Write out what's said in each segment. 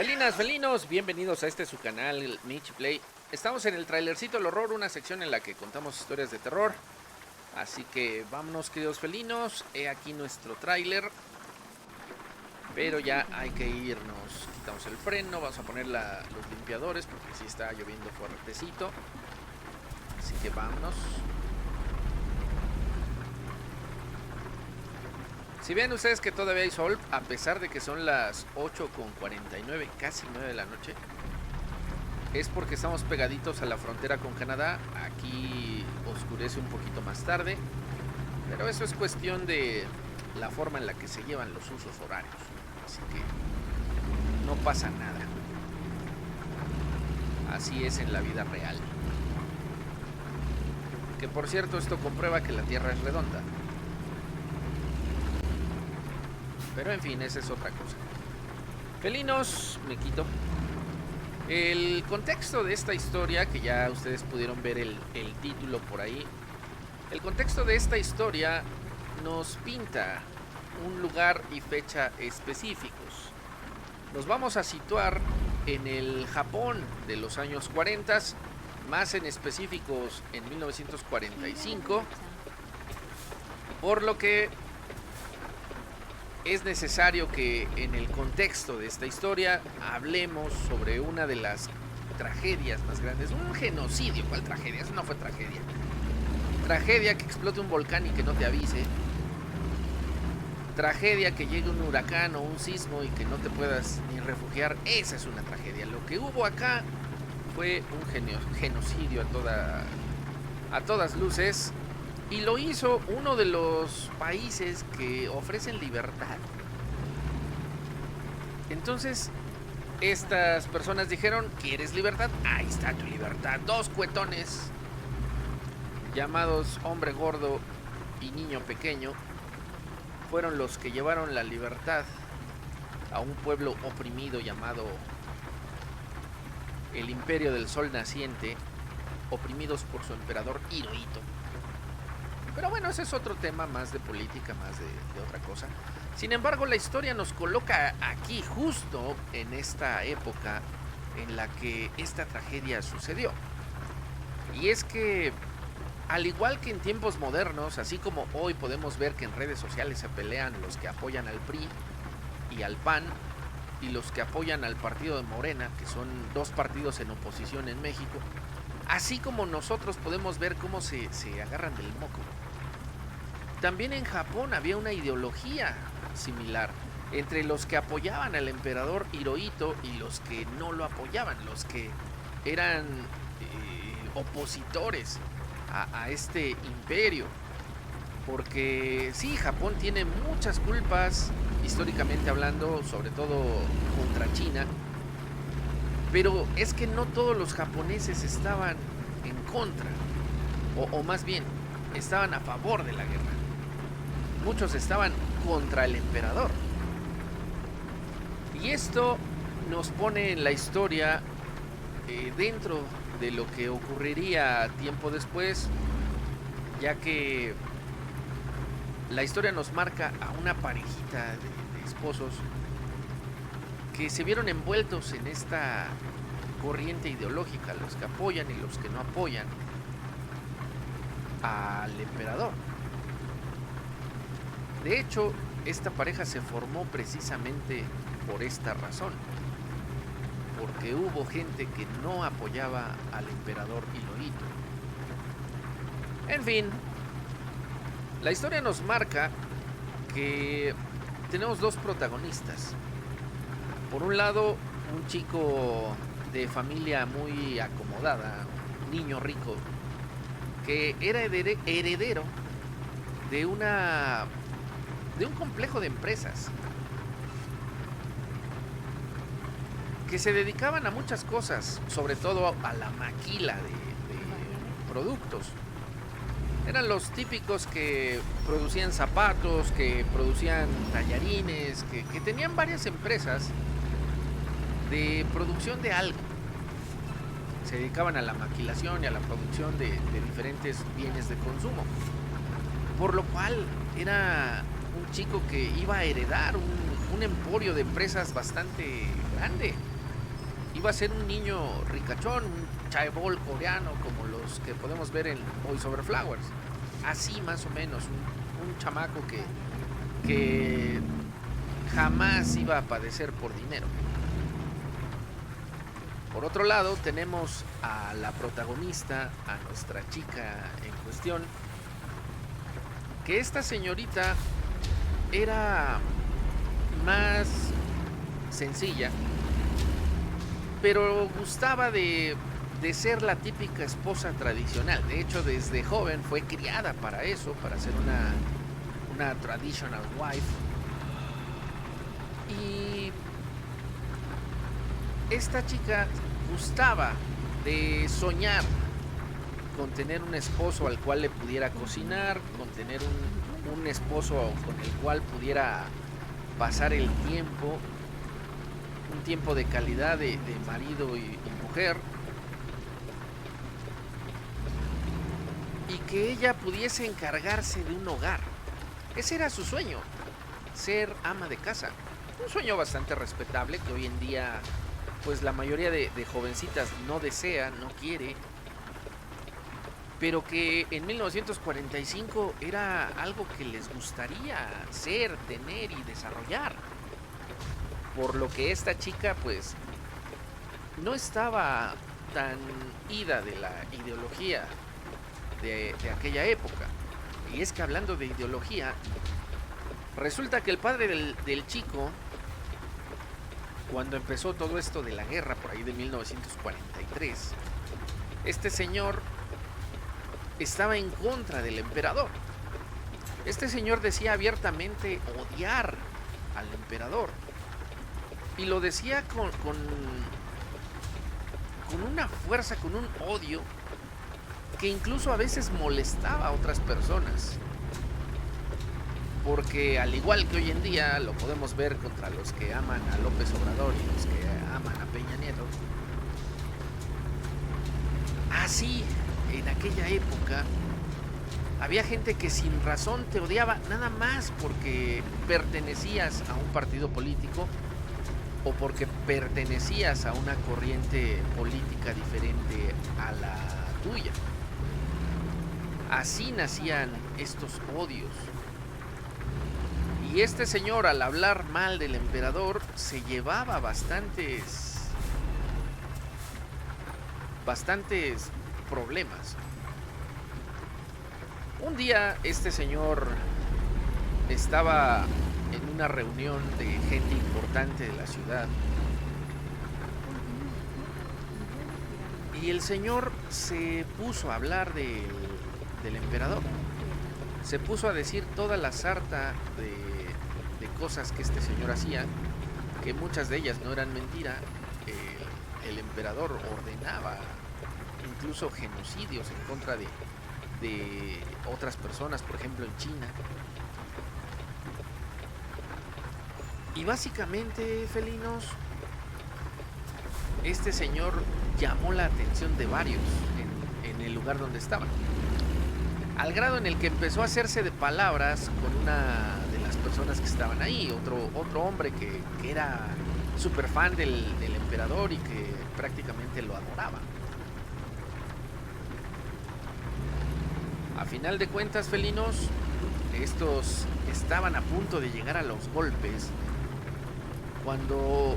Felinas, felinos, bienvenidos a su canal Michi Play. Estamos en el trailercito del horror, una sección en la que contamos historias de terror. Así que vámonos, queridos felinos, he aquí nuestro tráiler. Pero ya hay que irnos, quitamos el freno, vamos a poner los limpiadores porque sí está lloviendo fuertecito. Así que vámonos. Si ven ustedes que todavía hay sol, a pesar de que son las 8:49, casi 9 de la noche, es porque estamos pegaditos a la frontera con Canadá. Aquí oscurece un poquito más tarde, pero eso es cuestión de la forma en la que se llevan los usos horarios. Así que no pasa nada. Así es en la vida real. Que por cierto, esto comprueba que la Tierra es redonda. Pero en fin, esa es otra cosa. Felinos, me quito. El contexto de esta historia, que ya ustedes pudieron ver el título por ahí. El contexto de esta historia nos pinta un lugar y fecha específicos. Nos vamos a situar en el Japón de los años 40, más en específicos en 1945, por lo que es necesario que en el contexto de esta historia hablemos sobre una de las tragedias más grandes, un genocidio. ¿Cuál tragedia? Eso no fue tragedia. Tragedia que explote un volcán y que no te avise. Tragedia que llegue un huracán o un sismo y que no te puedas ni refugiar. Esa es una tragedia. Lo que hubo acá fue un genocidio a todas luces. Y lo hizo uno de los países que ofrecen libertad. Entonces, estas personas dijeron, ¿quieres libertad? Ahí está tu libertad. Dos cuetones llamados hombre gordo y niño pequeño fueron los que llevaron la libertad a un pueblo oprimido llamado el Imperio del Sol Naciente, oprimidos por su emperador Hirohito. Pero bueno, ese es otro tema más de política, más de otra cosa. Sin embargo, la historia nos coloca aquí, justo en esta época en la que esta tragedia sucedió. Y es que, al igual que en tiempos modernos, así como hoy podemos ver que en redes sociales se pelean los que apoyan al PRI y al PAN, y los que apoyan al partido de Morena, que son dos partidos en oposición en México, así como nosotros podemos ver cómo se agarran del moco. También en Japón había una ideología similar entre los que apoyaban al emperador Hirohito y los que no lo apoyaban, los que eran opositores a este imperio. Porque sí, Japón tiene muchas culpas, históricamente hablando, sobre todo contra China. Pero es que no todos los japoneses estaban en contra, o más bien, estaban a favor de la guerra. Muchos estaban contra el emperador. Y esto nos pone en la historia dentro de lo que ocurriría tiempo después, ya que la historia nos marca a una parejita de esposos que se vieron envueltos en esta corriente ideológica, los que apoyan y los que no apoyan al emperador. De hecho, esta pareja se formó precisamente por esta razón, porque hubo gente que no apoyaba al emperador Hirohito. En fin, la historia nos marca que tenemos dos protagonistas. Por un lado, un chico de familia muy acomodada, un niño rico, que era heredero de un complejo de empresas que se dedicaban a muchas cosas, sobre todo a la maquila de productos. Eran los típicos que producían zapatos, que producían tallarines, que tenían varias empresas de producción de algo. Se dedicaban a la maquilación y a la producción de diferentes bienes de consumo. Por lo cual era un chico que iba a heredar un emporio de empresas bastante grande. Iba a ser un niño ricachón, un chaebol coreano como los que podemos ver en Boys Over Flowers. Así más o menos, un chamaco que jamás iba a padecer por dinero. Por otro lado, tenemos a la protagonista, a nuestra chica en cuestión, que esta señorita era más sencilla, pero gustaba de ser la típica esposa tradicional. De hecho, desde joven fue criada para eso, para ser una traditional wife. Y esta chica gustaba de soñar con tener un esposo al cual le pudiera cocinar, con tener un esposo con el cual pudiera pasar el tiempo, un tiempo de calidad de marido y mujer, y que ella pudiese encargarse de un hogar. Ese era su sueño, ser ama de casa. Un sueño bastante respetable que hoy en día pues la mayoría de jovencitas no desea, no quiere, pero que en 1945 era algo que les gustaría ser, tener y desarrollar. Por lo que esta chica pues no estaba tan ida de la ideología de aquella época. Y es que hablando de ideología, resulta que el padre del chico, cuando empezó todo esto de la guerra por ahí de 1943, este señor estaba en contra del emperador. Este señor decía abiertamente odiar al emperador. Y lo decía con una fuerza, con un odio que incluso a veces molestaba a otras personas. Porque al igual que hoy en día lo podemos ver contra los que aman a López Obrador y los que aman a Peña Nieto, así en aquella época había gente que sin razón te odiaba nada más porque pertenecías a un partido político o porque pertenecías a una corriente política diferente a la tuya. Así nacían estos odios. Y este señor, al hablar mal del emperador, se llevaba bastantes problemas. Un día este señor estaba en una reunión de gente importante de la ciudad y el señor se puso a hablar del emperador. Se puso a decir toda la sarta de cosas que este señor hacía, que muchas de ellas no eran mentira. El emperador ordenaba incluso genocidios en contra de otras personas, por ejemplo en China. Y básicamente, felinos, este señor llamó la atención de varios en el lugar donde estaban, al grado en el que empezó a hacerse de palabras con una de las personas que estaban ahí, otro hombre que era súper fan del emperador y que prácticamente lo adoraba. A final de cuentas, felinos, estos estaban a punto de llegar a los golpes cuando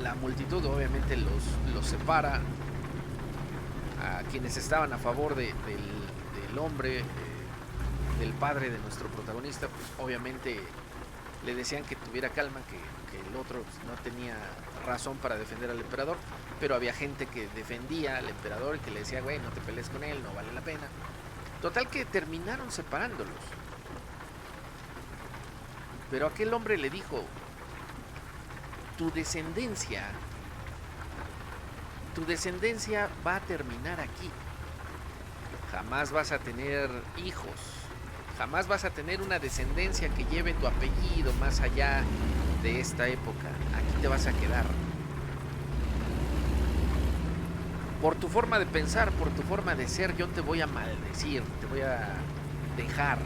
la multitud obviamente los separa. A quienes estaban a favor del hombre, del padre de nuestro protagonista, pues obviamente le decían que tuviera calma, que el otro no tenía razón para defender al emperador, pero había gente que defendía al emperador y que le decía, güey, no te pelees con él, no vale la pena. Total que terminaron separándolos. Pero aquel hombre le dijo, tu descendencia va a terminar aquí. Jamás vas a tener hijos, jamás vas a tener una descendencia que lleve tu apellido más allá de esta época. Aquí te vas a quedar. Por tu forma de pensar, por tu forma de ser, yo te voy a maldecir, te voy a dejar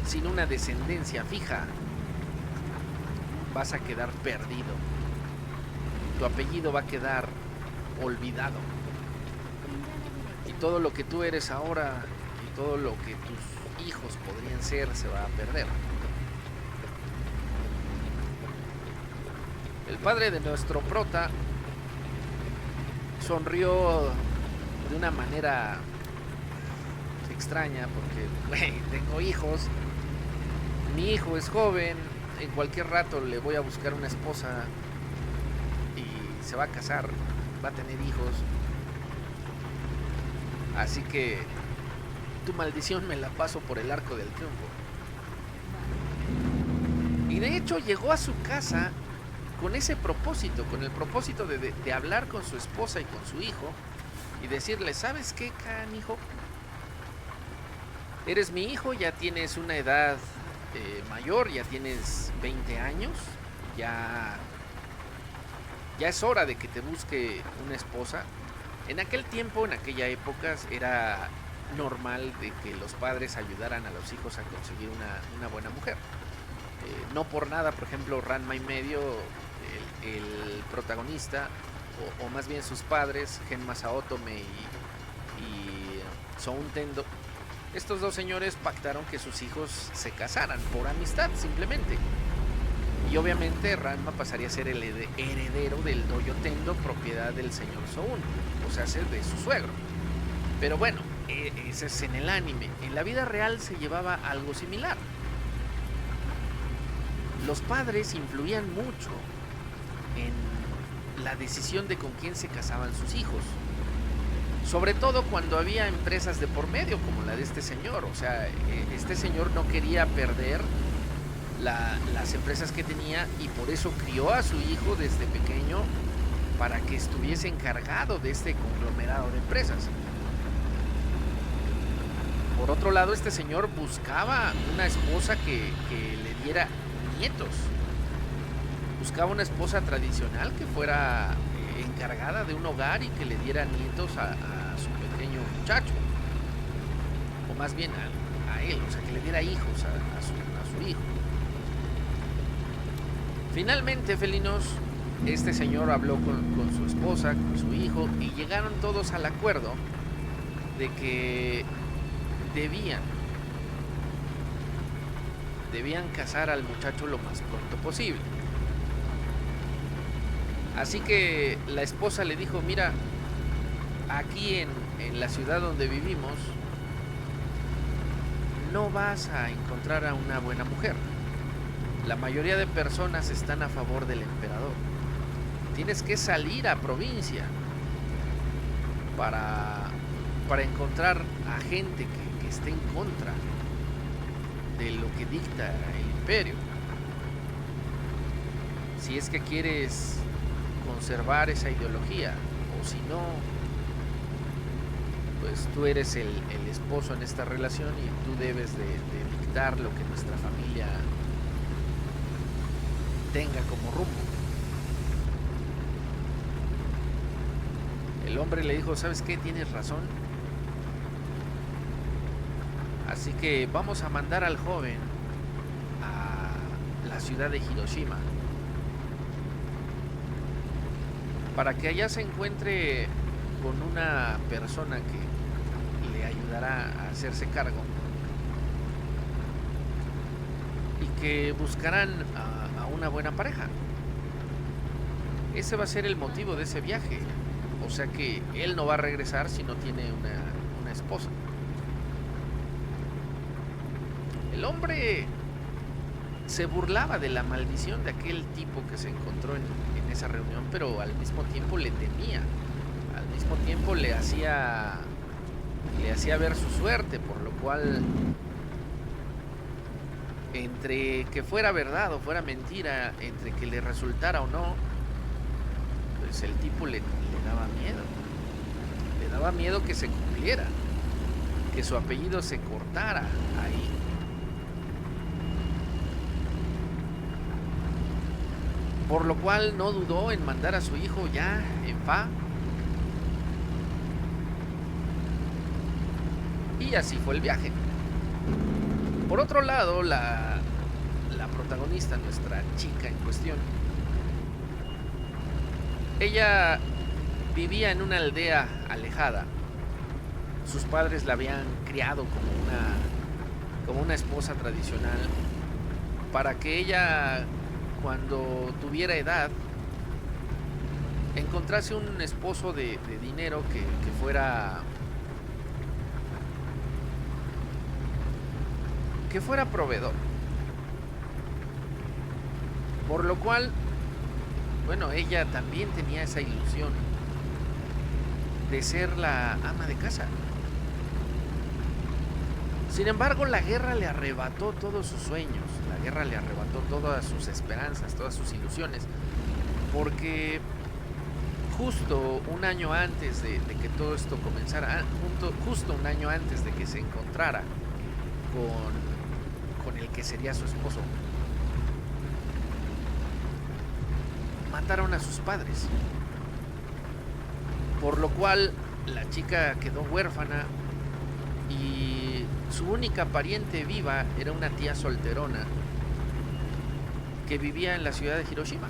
sin una descendencia fija. Vas a quedar perdido. tu apellido va a quedar olvidado. Y todo lo que tú eres ahora y todo lo que tus hijos podrían ser se va a perder. El padre de nuestro prota sonrió de una manera extraña porque, güey, tengo hijos, mi hijo es joven, en cualquier rato le voy a buscar una esposa y se va a casar, va a tener hijos, así que tu maldición me la paso por el arco del triunfo. Y de hecho llegó a su casa con ese propósito, con el propósito de hablar con su esposa y con su hijo y decirle, ¿sabes qué, canijo? Eres mi hijo, ya tienes una edad mayor, ya tienes 20 años, ya es hora de que te busque una esposa. En aquel tiempo, en aquella época, era normal de que los padres ayudaran a los hijos a conseguir una buena mujer. No por nada, por ejemplo, Ranma y medio, el protagonista, o más bien sus padres, Genmasa Otome y Soun Tendo, estos dos señores pactaron que sus hijos se casaran por amistad, simplemente. Y obviamente Ranma pasaría a ser el heredero del dojo Tendo, propiedad del señor Soun, o sea, de su suegro. Pero bueno, ese es en el anime. En la vida real se llevaba algo similar. Los padres influían mucho en la decisión de con quién se casaban sus hijos. Sobre todo cuando había empresas de por medio, como la de este señor. O sea, este señor no quería perder las empresas que tenía y por eso crió a su hijo desde pequeño para que estuviese encargado de este conglomerado de empresas. Por otro lado, este señor buscaba una esposa que le diera nietos. Buscaba una esposa tradicional que fuera encargada de un hogar y que le diera nietos a su pequeño muchacho, o más bien a él, o sea, que le diera hijos a su hijo. Finalmente, felinos, este señor habló con su esposa, con su hijo, y llegaron todos al acuerdo de que debían casar al muchacho lo más pronto posible. Así que la esposa le dijo, mira, aquí en la ciudad donde vivimos no vas a encontrar a una buena mujer. La mayoría de personas están a favor del emperador. Tienes que salir a provincia para encontrar a gente que esté en contra de lo que dicta el imperio. Si es que quieres conservar esa ideología, o si no, pues tú eres el esposo en esta relación y tú debes de dictar lo que nuestra familia tenga como rumbo. El hombre le dijo, ¿sabes qué? Tienes razón. Así que vamos a mandar al joven a la ciudad de Hiroshima para que allá se encuentre con una persona que le ayudará a hacerse cargo y que buscarán a una buena pareja. Ese va a ser el motivo de ese viaje. O sea que él no va a regresar si no tiene una esposa. El hombre se burlaba de la maldición de aquel tipo que se encontró en esa reunión, pero al mismo tiempo le temía. Al mismo tiempo le hacía ver su suerte, por lo cual, entre que fuera verdad o fuera mentira, entre que le resultara o no, pues el tipo le daba miedo. Le daba miedo que se cumpliera, que su apellido se cortara ahí. Por lo cual no dudó en mandar a su hijo ya en Fa. Y así fue el viaje. Por otro lado, la protagonista, nuestra chica en cuestión, Ella vivía en una aldea alejada. Sus padres la habían criado como una esposa tradicional para que ella, cuando tuviera edad, encontrase un esposo de dinero que fuera proveedor. Por lo cual, bueno, ella también tenía esa ilusión de ser la ama de casa. Sin embargo, la guerra le arrebató todos sus sueños, la guerra le arrebató todas sus esperanzas, todas sus ilusiones, porque justo un año antes de que todo esto comenzara, justo un año antes de que se encontrara con el que sería su esposo, mataron a sus padres, por lo cual la chica quedó huérfana y su única pariente viva era una tía solterona que vivía en la ciudad de Hiroshima.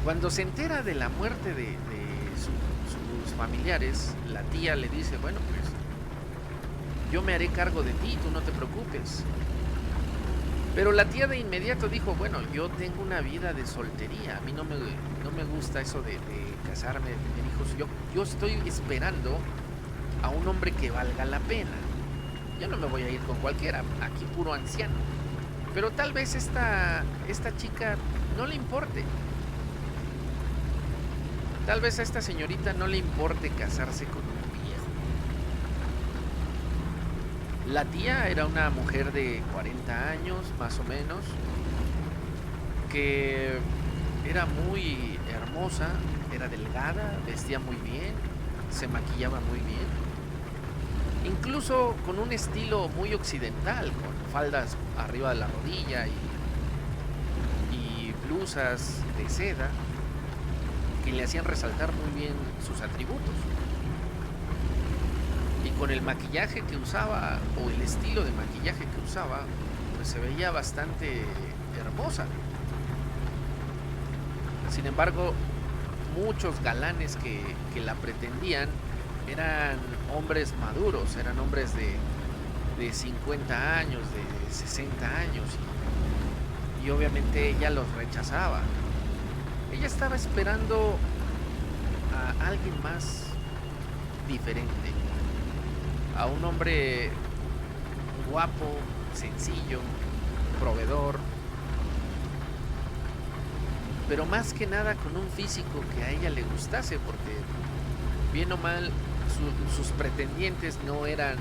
Cuando se entera de la muerte de sus familiares, la tía le dice, bueno, pues yo me haré cargo de ti, tú no te preocupes. Pero la tía de inmediato dijo, bueno, yo tengo una vida de soltería, a mí no me gusta eso de casarme, de tener hijos, yo estoy esperando a un hombre que valga la pena. Yo no me voy a ir con cualquiera, aquí puro anciano. Pero tal vez esta chica no le importe. Tal vez a esta señorita no le importe casarse con un viejo. La tía era una mujer de 40 años, más o menos, que era muy hermosa, era delgada, vestía muy bien, se maquillaba muy bien. Incluso con un estilo muy occidental, con faldas arriba de la rodilla y blusas de seda que le hacían resaltar muy bien sus atributos. Y con el maquillaje que usaba, o el estilo de maquillaje que usaba, pues se veía bastante hermosa. Sin embargo, muchos galanes que la pretendían eran hombres maduros, eran hombres de 50 años, de 60 años, y obviamente ella los rechazaba. Ella estaba esperando a alguien más diferente, a un hombre guapo, sencillo, proveedor, pero más que nada con un físico que a ella le gustase, porque bien o mal sus pretendientes no eran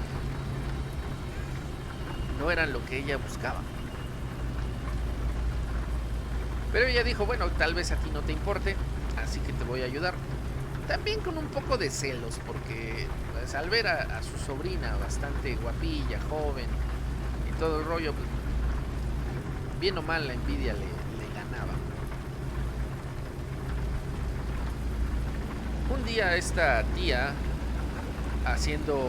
lo que ella buscaba. Pero ella dijo, bueno, tal vez a ti no te importe, así que te voy a ayudar. También con un poco de celos, porque pues, al ver a su sobrina bastante guapilla, joven y todo el rollo, pues, bien o mal la envidia le ganaba. Un día esta tía, haciendo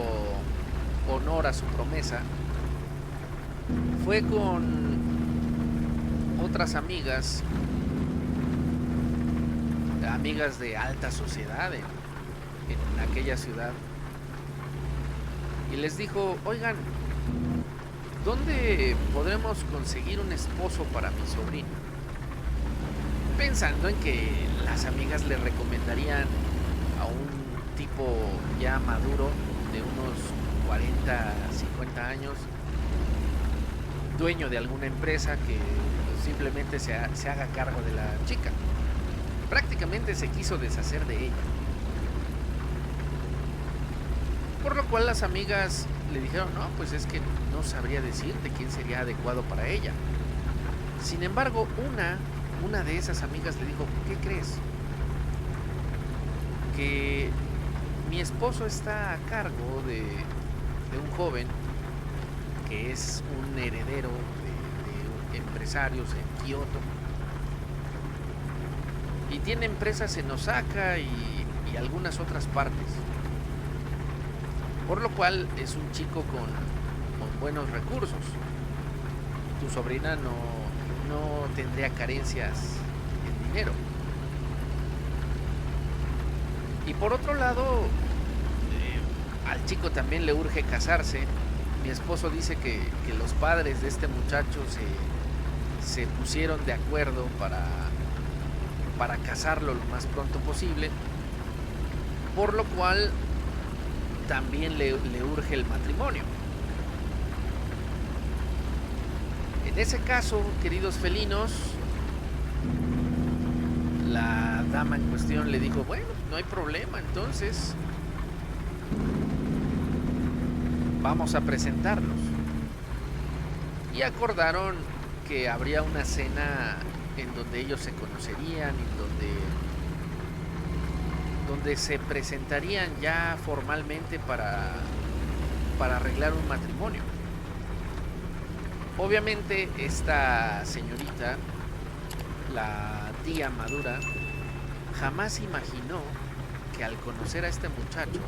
honor a su promesa, fue con otras amigas de alta sociedad en aquella ciudad, y les dijo, oigan, ¿dónde podremos conseguir un esposo para mi sobrino? Pensando en que las amigas le recomendarían a un tipo ya maduro de unos 40, 50 años, dueño de alguna empresa, que simplemente se haga cargo de la chica. Prácticamente se quiso deshacer de ella. Por lo cual las amigas le dijeron, no, pues es que no sabría decirte quién sería adecuado para ella. Sin embargo, una de esas amigas le dijo, ¿qué crees? Que mi esposo está a cargo de un joven que es un heredero de empresarios en Kioto, y tiene empresas en Osaka y algunas otras partes, por lo cual es un chico con buenos recursos. Tu sobrina no tendría carencias en dinero. Y por otro lado, al chico también le urge casarse. Mi esposo dice que los padres de este muchacho se pusieron de acuerdo para casarlo lo más pronto posible, por lo cual también le urge el matrimonio. En ese caso, queridos felinos, la dama en cuestión le dijo, bueno, no hay problema, entonces vamos a presentarlos. Y acordaron que habría una cena en donde ellos se conocerían, en donde se presentarían ya formalmente para arreglar un matrimonio. Obviamente esta señorita, la tía Madura, jamás imaginó que al conocer a este muchacho,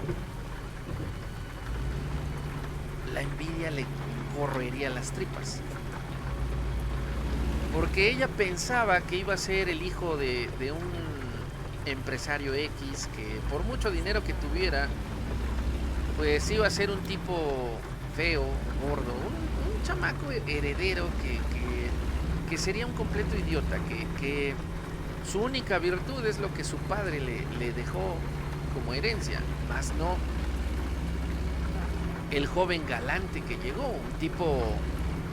la envidia le correría las tripas. Porque ella pensaba que iba a ser el hijo de un empresario X que por mucho dinero que tuviera, pues iba a ser un tipo feo, gordo, un chamaco heredero que sería un completo idiota, que su única virtud es lo que su padre le dejó como herencia, más no el joven galante que llegó, un tipo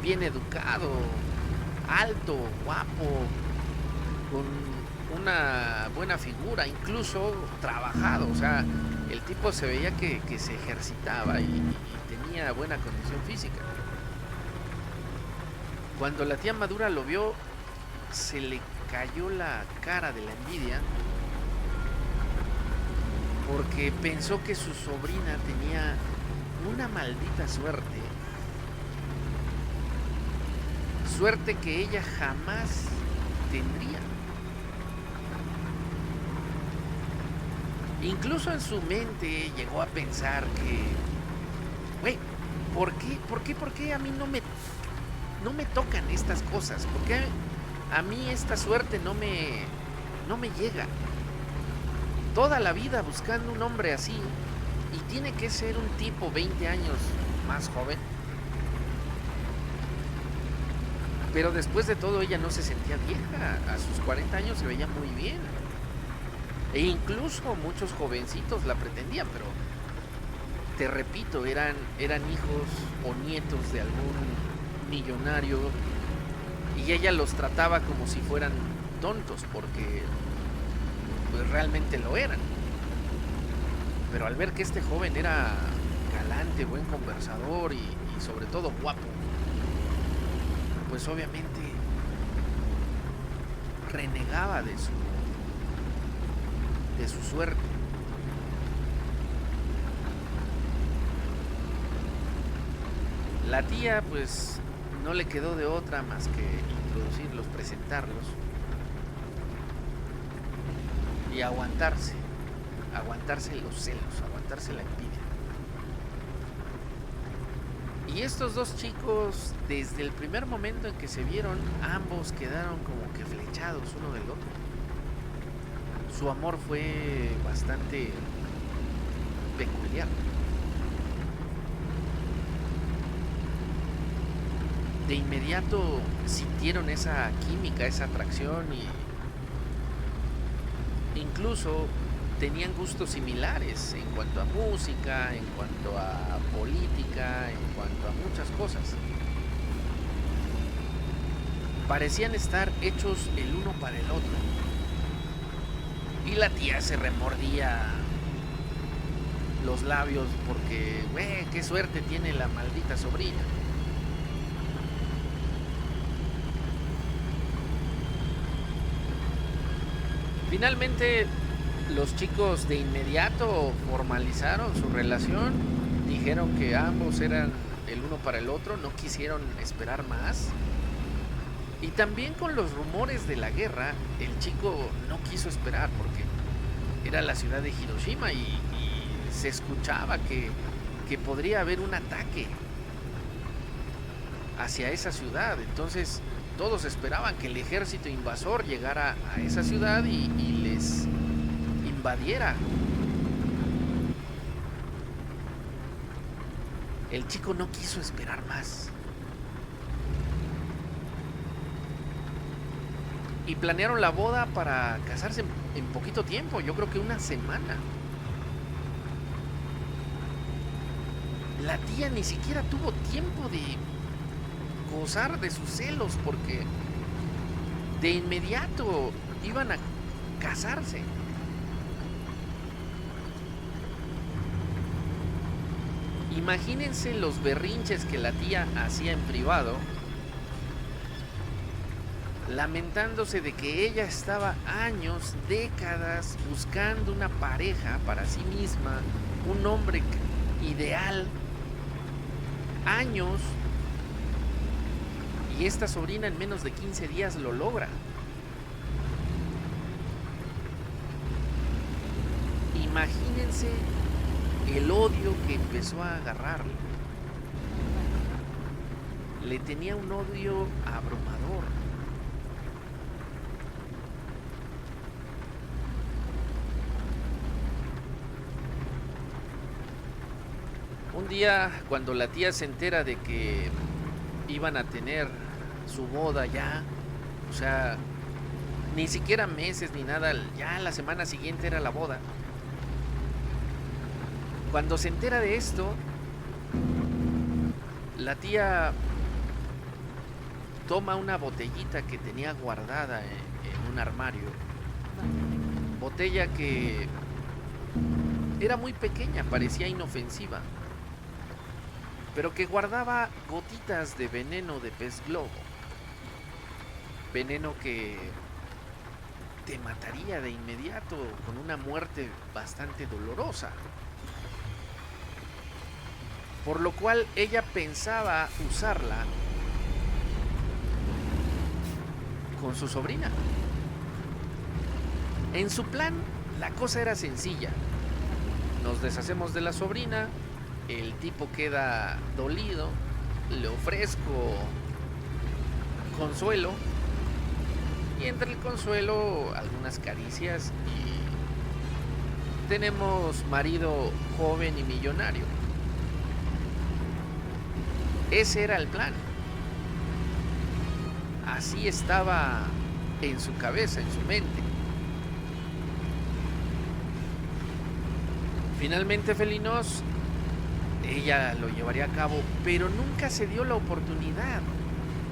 bien educado, alto, guapo, con una buena figura, incluso trabajado. O sea, el tipo se veía que se ejercitaba y tenía buena condición física. Cuando la tía Madura lo vio, se le cayó la cara de la envidia, porque pensó que su sobrina tenía una maldita suerte que ella jamás tendría. Incluso en su mente llegó a pensar que, güey, ¿por qué a mí no me tocan estas cosas? ¿Por qué a mí esta suerte no me llega? Toda la vida buscando un hombre así, y tiene que ser un tipo 20 años más joven. Pero después de todo ella no se sentía vieja, a sus 40 años se veía muy bien. E incluso muchos jovencitos la pretendían, pero te repito, eran hijos o nietos de algún millonario, y ella los trataba como si fueran tontos, porque pues realmente lo eran. Pero al ver que este joven era galante, buen conversador y sobre todo guapo, pues obviamente renegaba de su suerte. La tía pues no le quedó de otra más que introducirlos, presentarlos y aguantarse los celos, aguantarse la envidia. Y estos dos chicos, desde el primer momento en que se vieron, ambos quedaron como que flechados uno del otro. Su amor fue bastante peculiar. De inmediato sintieron esa química, esa atracción, y incluso tenían gustos similares en cuanto a música, en cuanto a política, en cuanto a muchas cosas. Parecían estar hechos el uno para el otro. Y la tía se remordía los labios porque, güey, qué suerte tiene la maldita sobrina. Finalmente, los chicos de inmediato formalizaron su relación, dijeron que ambos eran el uno para el otro, no quisieron esperar más. Y también con los rumores de la guerra, el chico no quiso esperar porque era la ciudad de Hiroshima y se escuchaba que podría haber un ataque hacia esa ciudad. Entonces todos esperaban que el ejército invasor llegara a esa ciudad y les invadiera El chico no quiso esperar más. Y planearon la boda para casarse en poquito tiempo, yo creo que una semana. La tía ni siquiera tuvo tiempo de gozar de sus celos porque de inmediato iban a casarse. Imagínense los berrinches que la tía hacía en privado, lamentándose de que ella estaba años, décadas buscando una pareja para sí misma, un hombre ideal, años, y esta sobrina en menos de 15 días lo logra. Imagínense el odio que empezó a agarrarle. Le tenía un odio abrumador. Un día, cuando la tía se entera de que iban a tener su boda ya, o sea, ni siquiera meses ni nada, ya la semana siguiente era la boda. Cuando se entera de esto, la tía toma una botellita que tenía guardada en un armario. Botella que era muy pequeña, parecía inofensiva, pero que guardaba gotitas de veneno de pez globo. Veneno que te mataría de inmediato con una muerte bastante dolorosa. Por lo cual ella pensaba usarla con su sobrina. En su plan, la cosa era sencilla. Nos deshacemos de la sobrina, el tipo queda dolido, le ofrezco consuelo, y entre el consuelo algunas caricias y tenemos marido joven y millonario. Ese era el plan. Así estaba en su cabeza, en su mente. Finalmente, felinos, ella lo llevaría a cabo, pero nunca se dio la oportunidad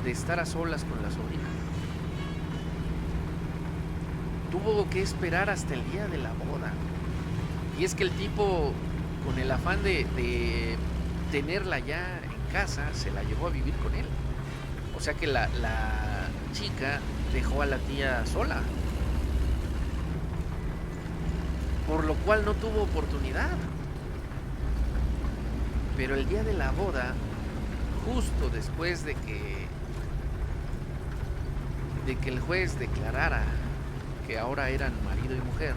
de estar a solas con la sobrina. Tuvo que esperar hasta el día de la boda. Y es que el tipo, con el afán de tenerla ya en casa, se la llevó a vivir con él. O sea que la chica dejó a la tía sola, por lo cual no tuvo oportunidad. Pero el día de la boda, justo después de que el juez declarara que ahora eran marido y mujer,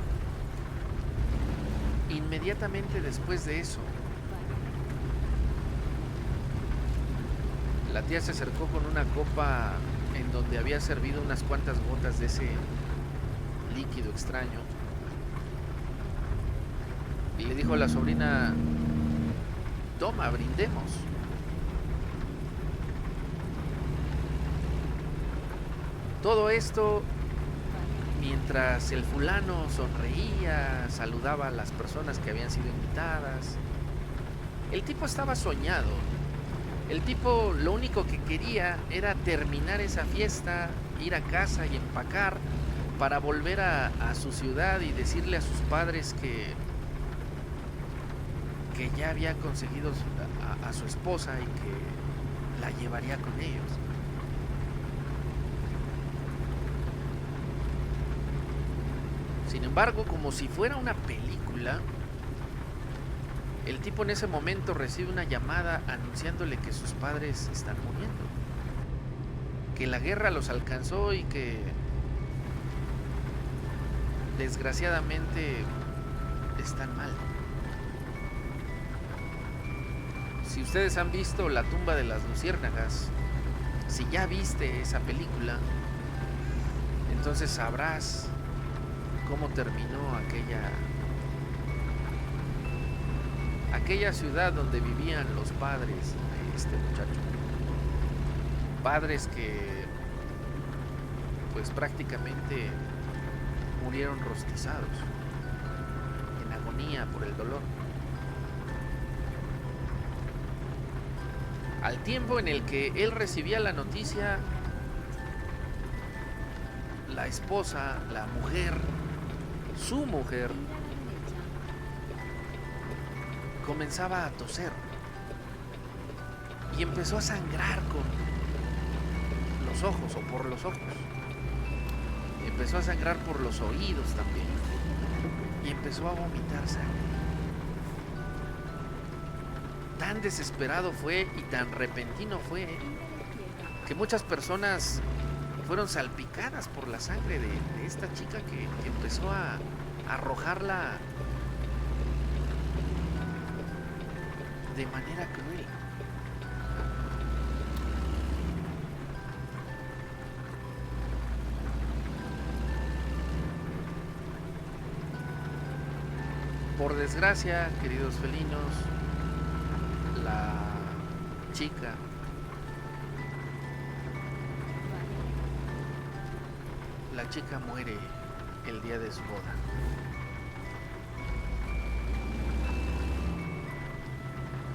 inmediatamente después de eso, la tía se acercó con una copa en donde había servido unas cuantas gotas de ese líquido extraño y le dijo a la sobrina: toma, brindemos. Todo esto mientras el fulano sonreía, saludaba a las personas que habían sido invitadas. El tipo estaba soñado. El tipo lo único que quería era terminar esa fiesta, ir a casa y empacar para volver a su ciudad y decirle a sus padres que ya había conseguido a su esposa y que la llevaría con ellos. Sin embargo, como si fuera una película, el tipo en ese momento recibe una llamada anunciándole que sus padres están muriendo, que la guerra los alcanzó y que desgraciadamente están mal. Si ustedes han visto La tumba de las luciérnagas, si ya viste esa película, entonces sabrás cómo terminó aquella ciudad donde vivían los padres de este muchacho. Padres que pues prácticamente murieron rostizados, en agonía por el dolor. Al tiempo en el que él recibía la noticia, la esposa, la mujer, su mujer, comenzaba a toser y empezó a sangrar con los ojos o por los ojos. Empezó a sangrar por los oídos también y empezó a vomitar sangre. Tan desesperado fue y tan repentino fue que muchas personas fueron salpicadas por la sangre de esta chica que empezó a arrojarla de manera cruel. Por desgracia, queridos felinos, la chica muere el día de su boda.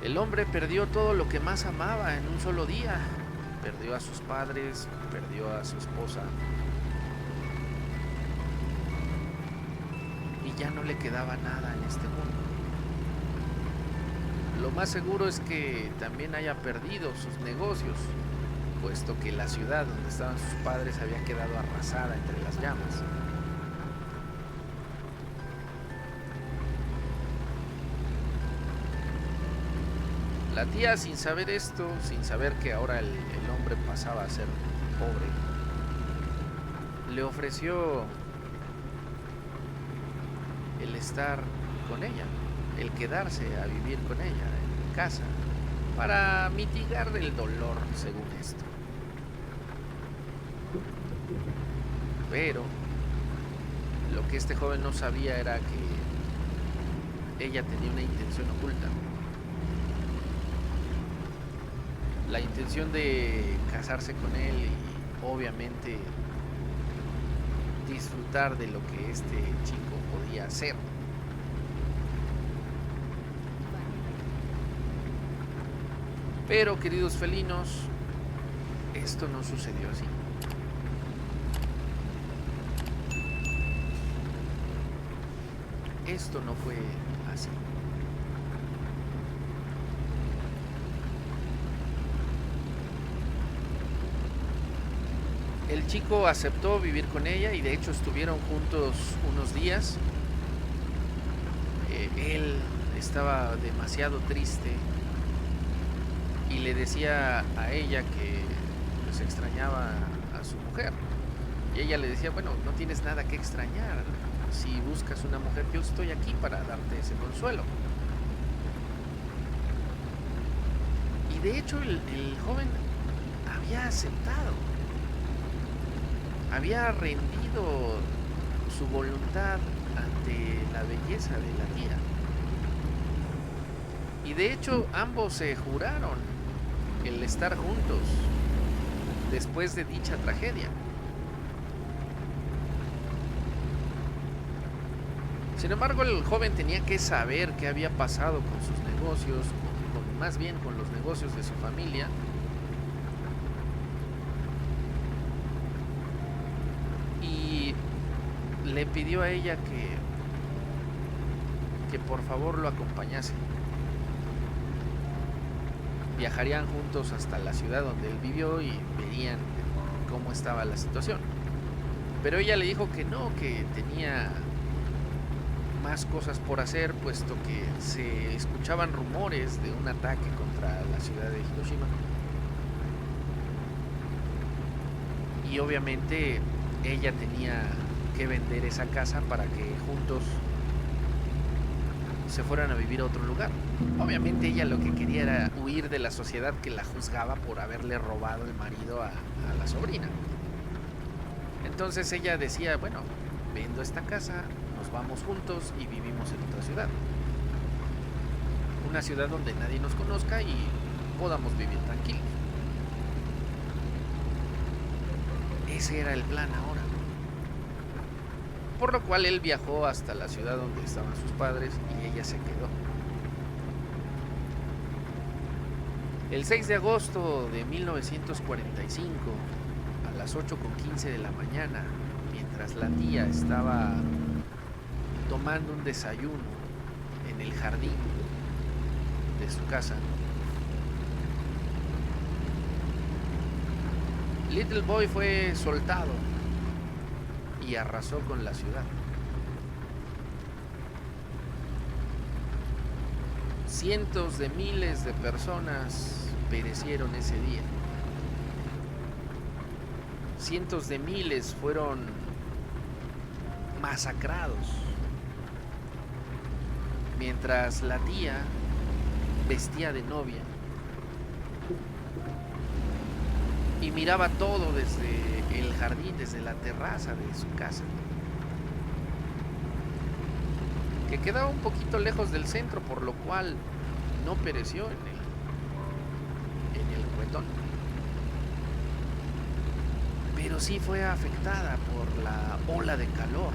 El hombre perdió todo lo que más amaba en un solo día. Perdió a sus padres, perdió a su esposa. Y ya no le quedaba nada en este mundo. Lo más seguro es que también haya perdido sus negocios, puesto que la ciudad donde estaban sus padres había quedado arrasada entre las llamas. La tía, sin saber esto, sin saber que ahora el hombre pasaba a ser pobre, le ofreció el estar con ella, el quedarse a vivir con ella en casa, para mitigar el dolor, según esto. Pero lo que este joven no sabía era que ella tenía una intención oculta. La intención de casarse con él y obviamente disfrutar de lo que este chico podía hacer. Pero, queridos felinos, esto no sucedió así. Esto no fue así. El chico aceptó vivir con ella y de hecho estuvieron juntos unos días. Él estaba demasiado triste y le decía a ella que pues extrañaba a su mujer. Y ella le decía, bueno, no tienes nada que extrañar. Si buscas una mujer, yo estoy aquí para darte ese consuelo. Y de hecho el joven había aceptado. Había rendido su voluntad ante la belleza de la tía. Y de hecho ambos se juraron el estar juntos después de dicha tragedia. Sin embargo, el joven tenía que saber qué había pasado con sus negocios, más bien con los negocios de su familia. Y le pidió a ella que por favor lo acompañase. Viajarían juntos hasta la ciudad donde él vivió y verían cómo estaba la situación. Pero ella le dijo que no, que tenía más cosas por hacer, puesto que se escuchaban rumores de un ataque contra la ciudad de Hiroshima. Y obviamente ella tenía que vender esa casa para que juntos se fueran a vivir a otro lugar. Obviamente ella lo que quería era huir de la sociedad que la juzgaba por haberle robado el marido a la sobrina. Entonces ella decía, bueno, vendo esta casa, nos vamos juntos y vivimos en otra ciudad. una ciudad donde nadie nos conozca y podamos vivir tranquilos. Ese era el plan ahora. Por lo cual él viajó hasta la ciudad donde estaban sus padres y ella se quedó. El 6 de agosto de 1945, a las 8:15 de la mañana, mientras la tía estaba tomando un desayuno en el jardín de su casa, Little Boy fue soltado y arrasó con la ciudad. Cientos de miles de personas perecieron ese día. Cientos de miles fueron masacrados. Mientras la tía, vestía de novia, y miraba todo desde el jardín, desde la terraza de su casa, que quedaba un poquito lejos del centro, por lo cual no pereció en el cuetón. Pero sí fue afectada por la ola de calor.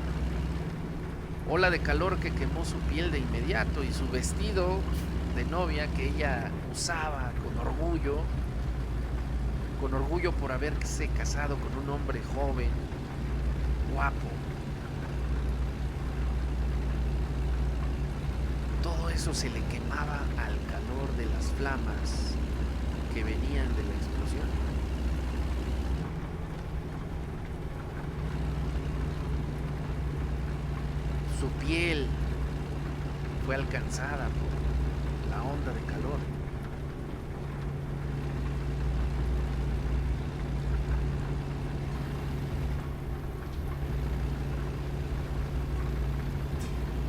Ola de calor que quemó su piel de inmediato y su vestido de novia que ella usaba con orgullo por haberse casado con un hombre joven, guapo. Todo eso se le quemaba al calor de las flamas que venían de la explosión. Su piel fue alcanzada por la onda de calor.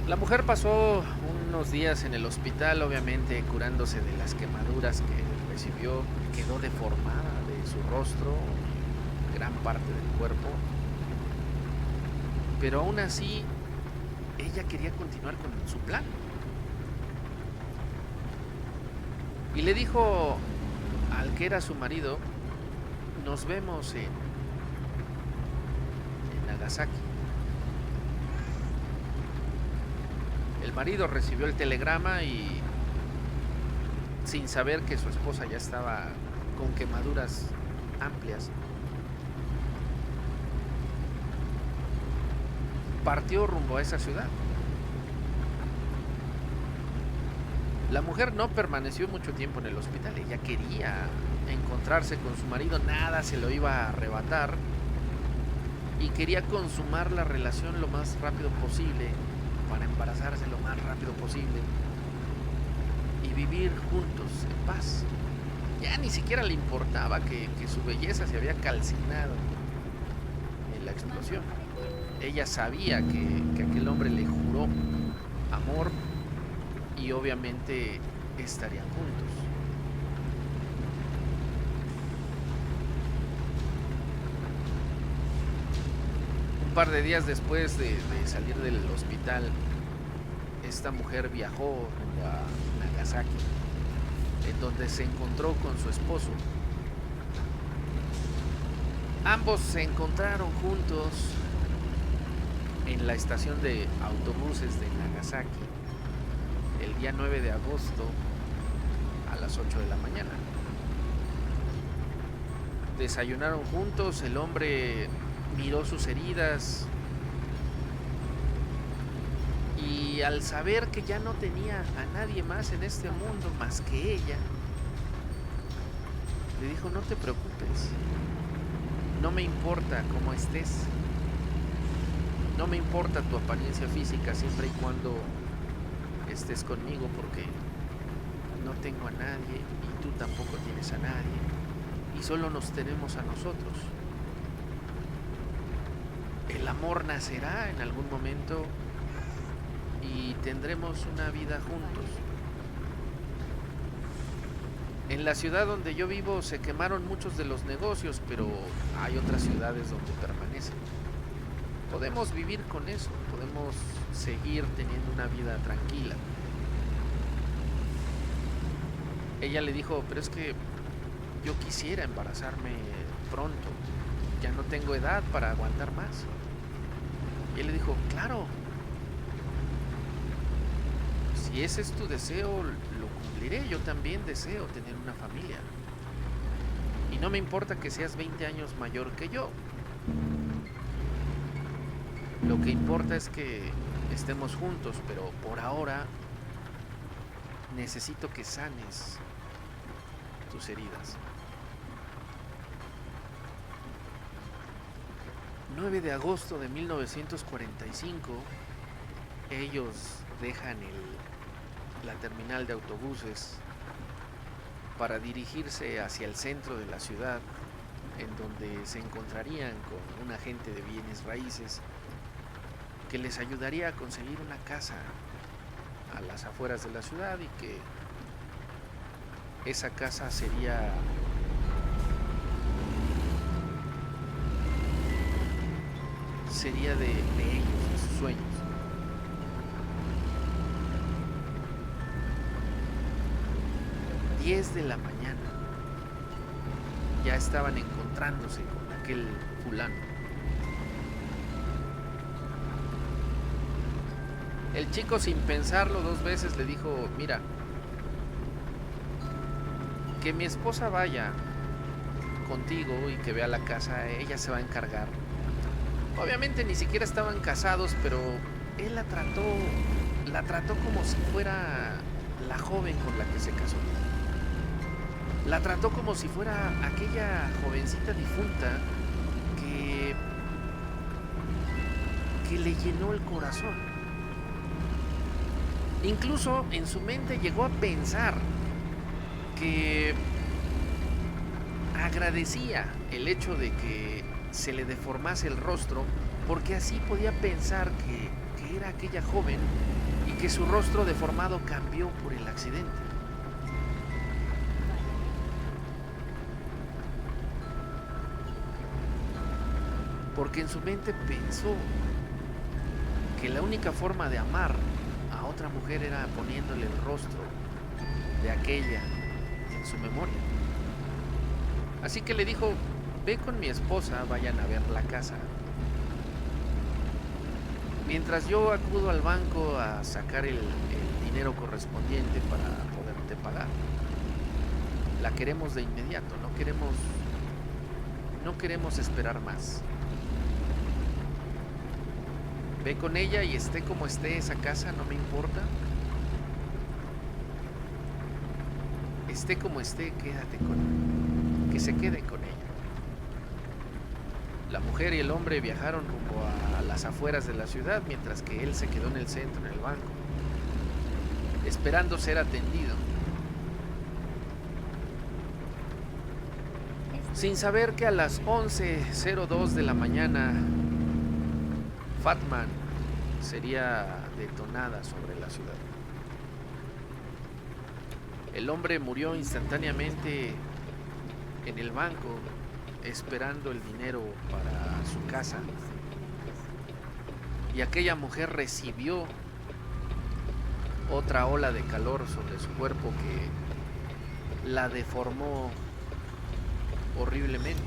La mujer pasó unos días en el hospital, obviamente curándose de las quemaduras que recibió. Quedó deformada de su rostro y gran parte del cuerpo. Pero aún así, ella quería continuar con su plan. Y le dijo al que era su marido: nos vemos en Nagasaki. El marido recibió el telegrama y, sin saber que su esposa ya estaba con quemaduras amplias, partió rumbo a esa ciudad. La mujer no permaneció mucho tiempo en el hospital. Ella quería encontrarse con su marido, nada se lo iba a arrebatar, y quería consumar la relación lo más rápido posible para embarazarse lo más rápido posible y vivir juntos en paz. Ya ni siquiera le importaba que su belleza se había calcinado en la explosión. Ella sabía que aquel hombre le juró amor y obviamente estarían juntos. Un par de días después de salir del hospital, esta mujer viajó a Nagasaki, en donde se encontró con su esposo. Ambos se encontraron juntos en la estación de autobuses de Nagasaki el día 9 de agosto a las 8 de la mañana. Desayunaron juntos, el hombre miró sus heridas y al saber que ya no tenía a nadie más en este mundo más que ella, le dijo: no te preocupes, no me importa cómo estés, no me importa tu apariencia física siempre y cuando estés conmigo, porque no tengo a nadie y tú tampoco tienes a nadie y solo nos tenemos a nosotros. El amor nacerá en algún momento y tendremos una vida juntos. En la ciudad donde yo vivo se quemaron muchos de los negocios, pero hay otras ciudades donde permanecen. Podemos vivir con eso, podemos seguir teniendo una vida tranquila. ella le dijo, pero es que yo quisiera embarazarme pronto, ya no tengo edad para aguantar más. Y él le dijo, claro, si ese es tu deseo, lo cumpliré. Yo también deseo tener una familia. Y no me importa que seas 20 años mayor que yo. Lo que importa es que estemos juntos, pero por ahora necesito que sanes tus heridas. 9 de agosto de 1945, ellos dejan la terminal de autobuses para dirigirse hacia el centro de la ciudad, en donde se encontrarían con un agente de bienes raíces que les ayudaría a conseguir una casa a las afueras de la ciudad, y que esa casa sería de ellos, de sus sueños. Diez de la mañana ya estaban encontrándose con aquel fulano. El chico, sin pensarlo dos veces, le dijo, mira, que mi esposa vaya contigo y que vea la casa, ella se va a encargar. Obviamente ni siquiera estaban casados, pero él la trató como si fuera la joven con la que se casó. La trató como si fuera aquella jovencita difunta que le llenó el corazón. Incluso en su mente llegó a pensar que agradecía el hecho de que se le deformase el rostro, porque así podía pensar que era aquella joven y que su rostro deformado cambió por el accidente. Porque en su mente pensó que la única forma de amar a otra mujer era poniéndole el rostro de aquella en su memoria. Así que le dijo, ve con mi esposa, vayan a ver la casa, mientras yo acudo al banco a sacar el dinero correspondiente para poderte pagar. La queremos de inmediato, no queremos esperar más. Ve con ella y esté como esté esa casa, no me importa. Esté como esté, quédate que se quede con ella. La mujer y el hombre viajaron rumbo a las afueras de la ciudad, mientras que él se quedó en el centro, en el banco, esperando ser atendido. Sin saber que a las 11:02 de la mañana, Fatman sería detonada sobre la ciudad. El hombre murió instantáneamente en el banco, esperando el dinero para su casa. Y aquella mujer recibió otra ola de calor sobre su cuerpo que la deformó horriblemente.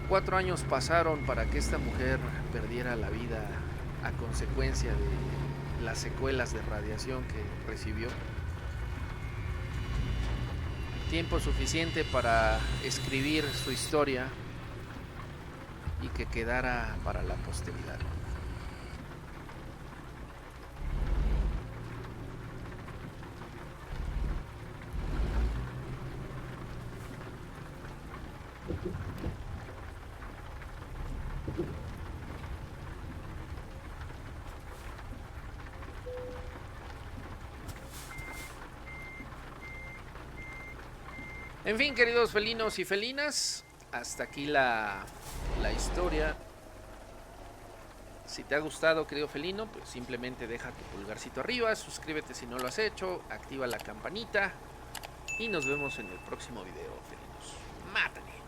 Cuatro años pasaron para que esta mujer perdiera la vida a consecuencia de las secuelas de radiación que recibió. Tiempo suficiente para escribir su historia y que quedara para la posteridad. En fin, queridos felinos y felinas, hasta aquí la historia. Si te ha gustado, querido felino, pues simplemente deja tu pulgarcito arriba, suscríbete si no lo has hecho, activa la campanita y nos vemos en el próximo video, felinos. ¡Mátale!